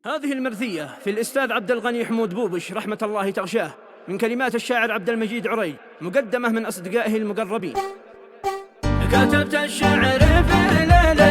هذه المرثية في الأستاذ عبد الغني حمود بوبش رحمة الله تغشاه، من كلمات الشاعر عبد المجيد عري، مقدمة من أصدقائه المقربين. كتبت الشعر في ليل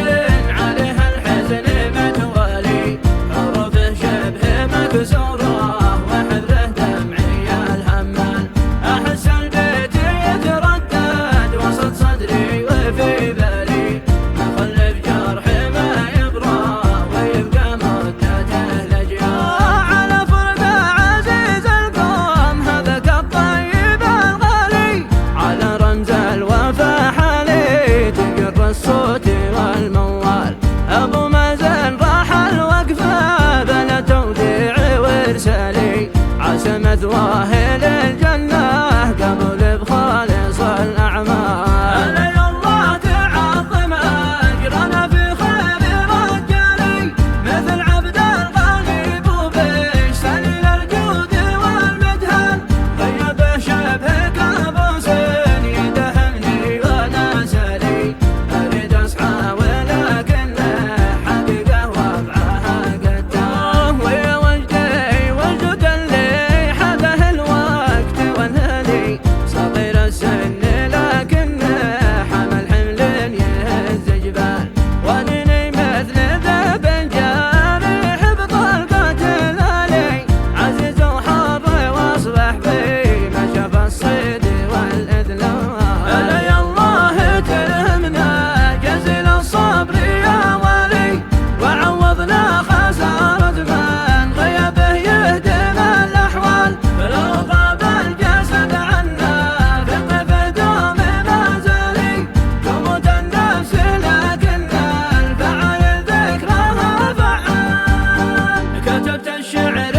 عليها الحزن متوالي، حروفه شبه مكسورة وحبره دمعي الهمال، أحس البيت يتردد وسط صدري وفي بالي، مخلف جرحي ما يبرى ويبقى مدته الأجيال. على فرد عزيز القوم هذاك الطيب الغالي، على رمز الوفا حالي تقر الصوت والموال، أبو مازن راح الوقفة بلا توديع وارسالي، عسى مثواه للجنة قبل بخالص الأعمال. علي الله تعظم أجرنا في خير رجالي، مثل عبد الغني بوبش سليل الجود والمدهن، غيبه شبه كابوس يدهمني وانا سالي، اريد اصحى ولكن حقيقه وضعها قدام، ويا وجدي وجد اللي حده الوقت وانهلي، صغير السن لكن حمل حمل يهز جبال، وانني مثل ذئب جارح بطلقة الالي، عزيز وحر واصبح في ما شاف الصيد والاذلال. علي الله تلهمنا جزيل الصبر يا ولي، وعوضنا خسارة من غيبه يهدم الاحوال، فلو غاب الجسد عنا ثق في دوم ما زالي، تموت النفس لكن الفعل ذكرها فعال. كتبت الشعر